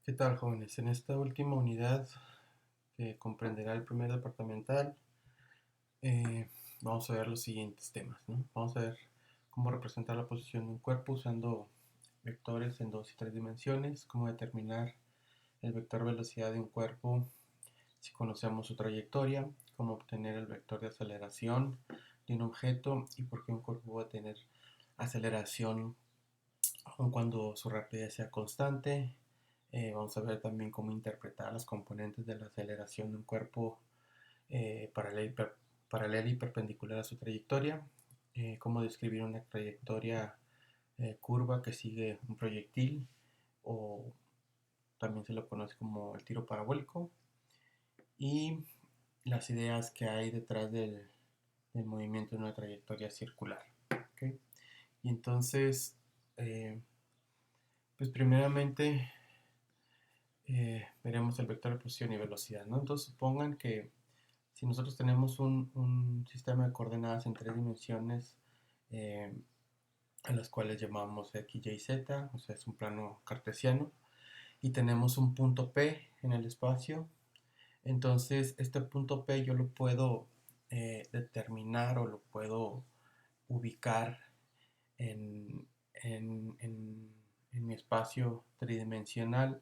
¿Qué tal, jóvenes? En esta última unidad que comprenderá el primer departamental, eh, vamos a ver los siguientes temas, ¿no? Vamos a ver cómo representar la posición de un cuerpo usando vectores en dos y tres dimensiones, cómo determinar el vector velocidad de un cuerpo si conocemos su trayectoria, cómo obtener el vector de aceleración de un objeto y por qué un cuerpo va a tener aceleración aun cuando su rapidez sea constante. Vamos a ver también cómo interpretar las componentes de la aceleración de un cuerpo paralela y perpendicular a su trayectoria. Cómo describir una trayectoria curva que sigue un proyectil o también se lo conoce como el tiro parabólico. Y las ideas que hay detrás del movimiento de una trayectoria circular. ¿Okay? Y entonces, eh, pues primeramente veremos el vector de posición y velocidad, ¿no? Entonces supongan que si nosotros tenemos un sistema de coordenadas en tres dimensiones, eh, a las cuales llamamos x, y, z, o sea, es un plano cartesiano, y tenemos un punto P en el espacio, entonces este punto P yo lo puedo determinar o lo puedo ubicar en, en mi espacio tridimensional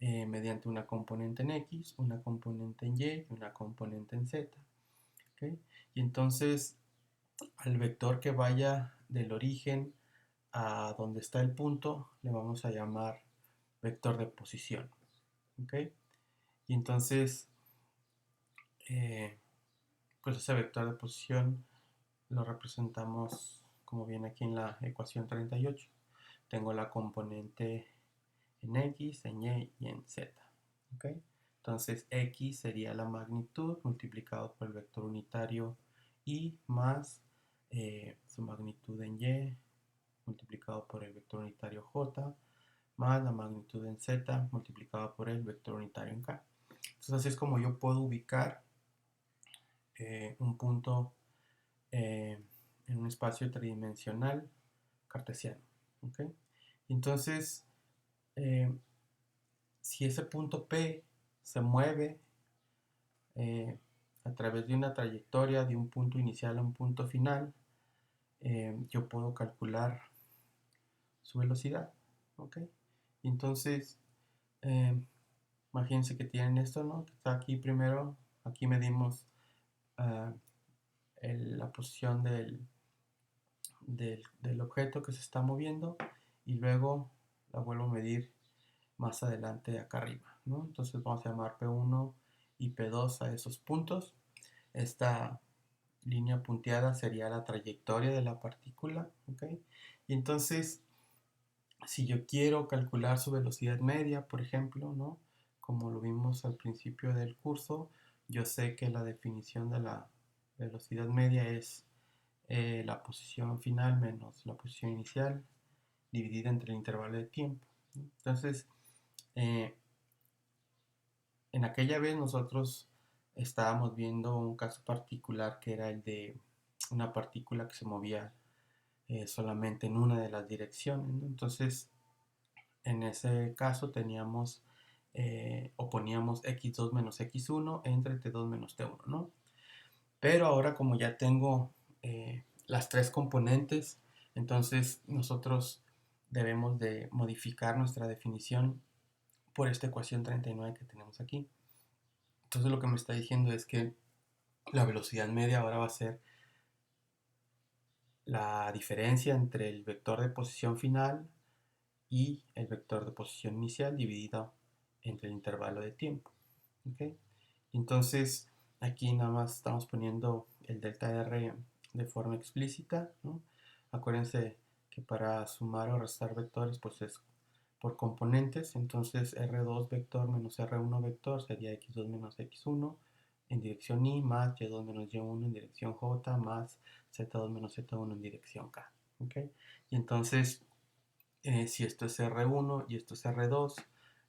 mediante una componente en X, una componente en Y y una componente en Z. ¿Okay? Y entonces al vector que vaya del origen a donde está el punto le vamos a llamar vector de posición. ¿Okay? Y entonces, eh, pues ese vector de posición lo representamos como viene aquí en la ecuación 38. Tengo la componente en X, en Y y en Z. ¿Okay? Entonces X sería la magnitud multiplicado por el vector unitario Y más su magnitud en Y multiplicado por el vector unitario J más la magnitud en Z multiplicado por el vector unitario en K. Entonces así es como yo puedo ubicar un punto eh, en un espacio tridimensional cartesiano. ¿Okay? Entonces, eh, si ese punto P se mueve eh, a través de una trayectoria de un punto inicial a un punto final, yo puedo calcular su velocidad. ¿Ok? Entonces, eh, imagínense que tienen esto, ¿no? Que está aquí primero, aquí medimos uh, la posición del objeto que se está moviendo y luego la vuelvo a medir más adelante acá arriba, ¿no? Entonces vamos a llamar P1 y P2 a esos puntos. Esta línea punteada sería la trayectoria de la partícula, ¿ok? Y entonces, si yo quiero calcular su velocidad media, por ejemplo, ¿no? Como lo vimos al principio del curso, yo sé que la definición de la velocidad media es la posición final menos la posición inicial dividida entre el intervalo de tiempo, ¿no? Entonces, eh, en aquella vez nosotros estábamos viendo un caso particular que era el de una partícula que se movía solamente en una de las direcciones, ¿no? Entonces, en ese caso teníamos o poníamos x2 menos x1 entre t2 menos t1, ¿no? Pero ahora como ya tengo las tres componentes, entonces nosotros debemos de modificar nuestra definición por esta ecuación 39 que tenemos aquí. Entonces lo que me está diciendo es que la velocidad media ahora va a ser la diferencia entre el vector de posición final y el vector de posición inicial dividido entre el intervalo de tiempo. ¿Okay? Entonces aquí nada más estamos poniendo el delta R de forma explícita, ¿no? Acuérdense que para sumar o restar vectores pues es por componentes, entonces R2 vector menos R1 vector sería X2 menos X1 en dirección Y más Y2 menos Y1 en dirección J más Z2 menos Z1 en dirección K. ¿Okay? Y entonces, si esto es R1 y esto es R2,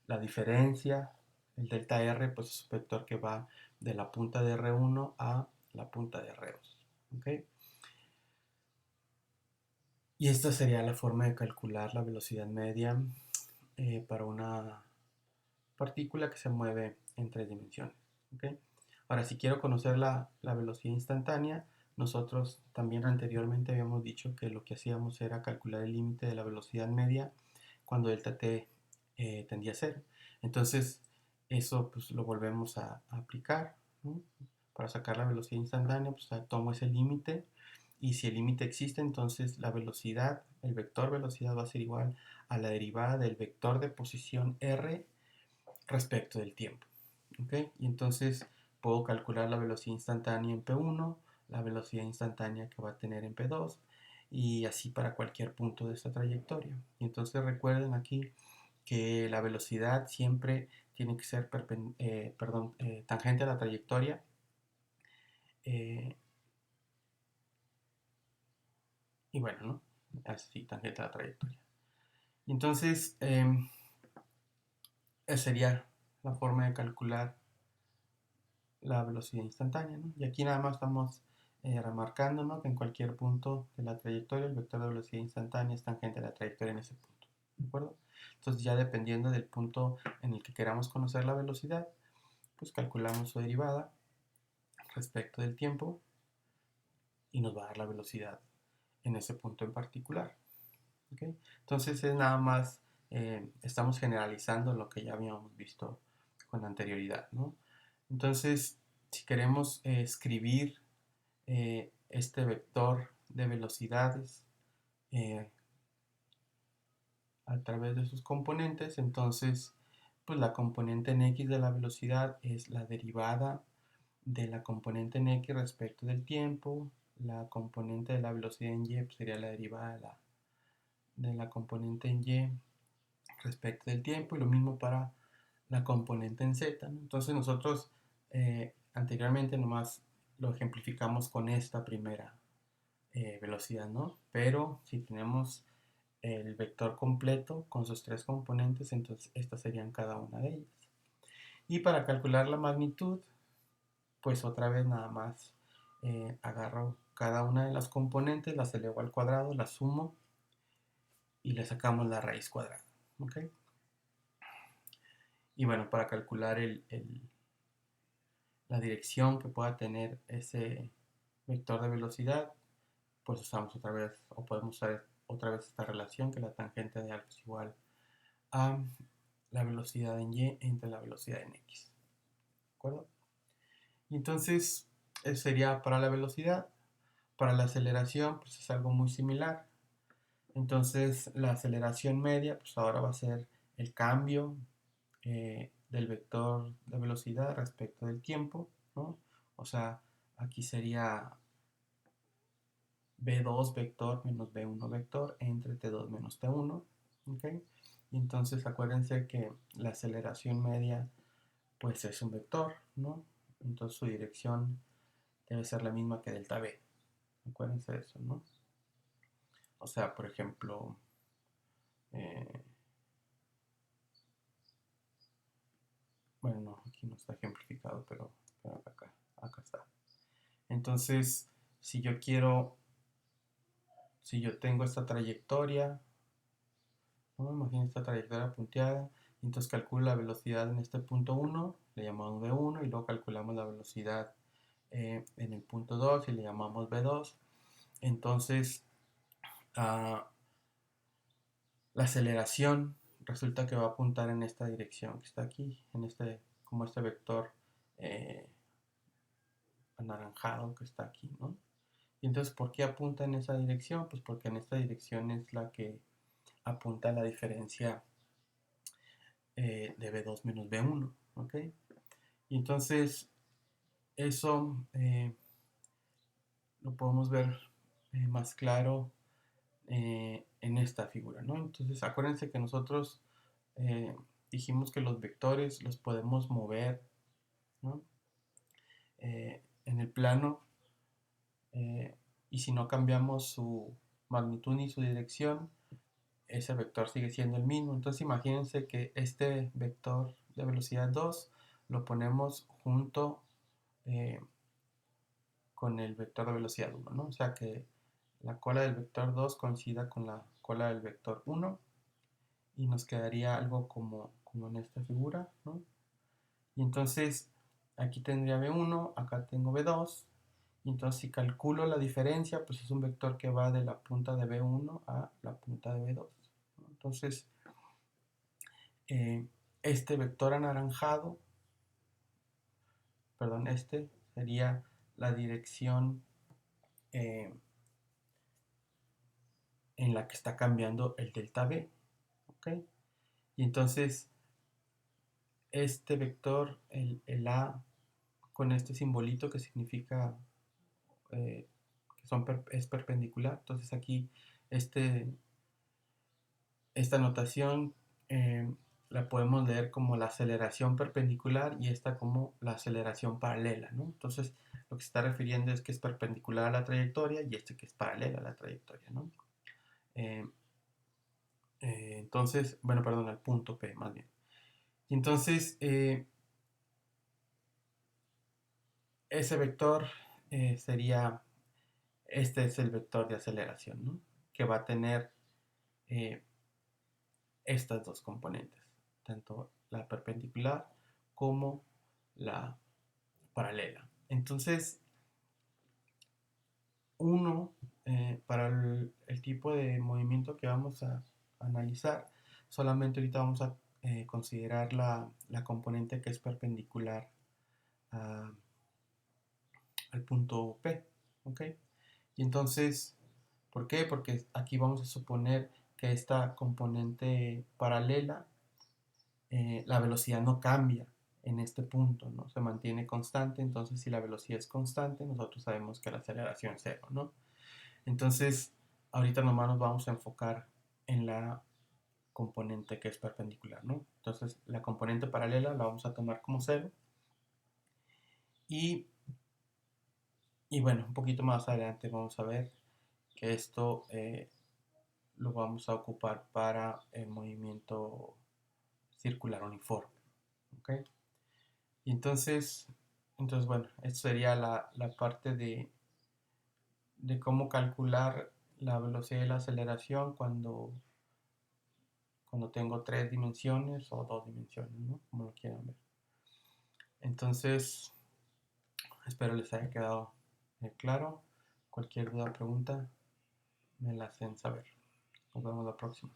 la diferencia, el delta R, pues es un vector que va de la punta de R1 a la punta de R2. ¿Okay? Y esta sería la forma de calcular la velocidad media para una partícula que se mueve en 3 dimensiones. ¿Okay? Ahora, si quiero conocer la velocidad instantánea, nosotros también anteriormente habíamos dicho que lo que hacíamos era calcular el límite de la velocidad media cuando delta t tendía a 0. Entonces, eso pues lo volvemos a aplicar, ¿no? Para sacar la velocidad instantánea, pues tomo ese límite, y si el límite existe, entonces la velocidad, el vector velocidad va a ser igual a la derivada del vector de posición r respecto del tiempo. ¿Okay? Y entonces puedo calcular la velocidad instantánea en P1, la velocidad instantánea que va a tener en P2, y así para cualquier punto de esta trayectoria. Y entonces recuerden aquí que la velocidad siempre tiene que ser tangente a la trayectoria. Y bueno, ¿no? Así, tangente a la trayectoria. Y entonces, esa sería la forma de calcular la velocidad instantánea, ¿no? Y aquí nada más estamos remarcando, ¿no? Que en cualquier punto de la trayectoria el vector de velocidad instantánea es tangente a la trayectoria en ese punto, ¿de acuerdo? Entonces ya dependiendo del punto en el que queramos conocer la velocidad, pues calculamos su derivada respecto del tiempo y nos va a dar la velocidad en ese punto en particular. ¿Okay? Entonces es nada más, estamos generalizando lo que ya habíamos visto con anterioridad, ¿no? Entonces, si queremos escribir este vector de velocidades a través de sus componentes, entonces pues la componente en x de la velocidad es la derivada de la componente en x respecto del tiempo. La componente de la velocidad en y pues, sería la derivada de la componente en y respecto del tiempo, y lo mismo para la componente en z, ¿no? Entonces nosotros anteriormente nomás lo ejemplificamos con esta primera velocidad, ¿no? Pero si tenemos el vector completo con sus 3 componentes, entonces estas serían cada una de ellas. Y para calcular la magnitud, pues otra vez nada más agarro cada una de las componentes, las elevo al cuadrado, las sumo y le sacamos la raíz cuadrada. ¿Ok? Y bueno, para calcular la dirección que pueda tener ese vector de velocidad, pues usamos otra vez, o podemos usar otra vez esta relación, que la tangente de alfa es igual a la velocidad en y entre la velocidad en x. ¿De acuerdo? Y entonces, eso sería para la velocidad. Para la aceleración, pues es algo muy similar. Entonces, la aceleración media, pues ahora va a ser el cambio del vector de velocidad respecto del tiempo, ¿no? O sea, aquí sería b2 vector menos b1 vector entre t2 menos t1, ¿ok? Y entonces acuérdense que la aceleración media pues es un vector, ¿no? Entonces su dirección debe ser la misma que delta v. Acuérdense de eso, ¿no? O sea, por ejemplo, eh, bueno, no, aquí no está ejemplificado, pero acá está. Entonces, si yo tengo esta trayectoria, ¿no? Imaginen esta trayectoria punteada, y entonces calculo la velocidad en este punto 1, le llamamos v1, y luego calculamos la velocidad en el punto 2 y le llamamos v2. Entonces, la aceleración resulta que va a apuntar en esta dirección que está aquí, como este vector eh, anaranjado que está aquí, ¿no? Y entonces, ¿por qué apunta en esa dirección? Pues porque en esta dirección es la que apunta la diferencia de B2 menos B1, ¿ok? Y entonces, eso lo podemos ver más claro en esta figura, ¿no? Entonces, acuérdense que nosotros eh, dijimos que los vectores los podemos mover, ¿no? En el plano, y si no cambiamos su magnitud ni su dirección, ese vector sigue siendo el mismo. Entonces imagínense que este vector de velocidad 2 lo ponemos junto eh, con el vector de velocidad 1, ¿no? O sea que la cola del vector 2 coincida con la cola del vector 1, y nos quedaría algo como como en esta figura, ¿no? Y entonces aquí tendría B1, acá tengo B2, y entonces si calculo la diferencia, pues es un vector que va de la punta de B1 a la punta de B2, ¿no? Entonces, este vector anaranjado, perdón, este sería la dirección eh, en la que está cambiando el delta B, ¿ok? Y entonces este vector, el A, con este simbolito que significa que es perpendicular, entonces aquí este, esta notación la podemos leer como la aceleración perpendicular y esta como la aceleración paralela, ¿no? Entonces lo que se está refiriendo es que es perpendicular a la trayectoria y este que es paralela a la trayectoria, ¿no? Eh, entonces, bueno, perdón, al punto P más bien. Y entonces, ese vector sería, este es el vector de aceleración, ¿no? Que va a tener eh, estas dos componentes, tanto la perpendicular como la paralela. Entonces, uno, para el tipo de movimiento que vamos a analizar, solamente ahorita vamos a considerar la componente que es perpendicular a, al punto P, ¿ok? Y entonces, ¿por qué? Porque aquí vamos a suponer que esta componente paralela, la velocidad no cambia en este punto, ¿no? Se mantiene constante, entonces si la velocidad es constante, nosotros sabemos que la aceleración es cero, ¿no? Entonces, ahorita nomás nos vamos a enfocar en la componente que es perpendicular, ¿no? Entonces, la componente paralela la vamos a tomar como cero y, y bueno, un poquito más adelante vamos a ver que esto lo vamos a ocupar para el movimiento circular uniforme, ¿ok? Y entonces bueno, esto sería la parte de cómo calcular la velocidad y la aceleración cuando tengo tres dimensiones o dos dimensiones, ¿no? Como lo quieran ver. Entonces, espero les haya quedado claro. Cualquier duda o pregunta, me la hacen saber. Nos vemos la próxima.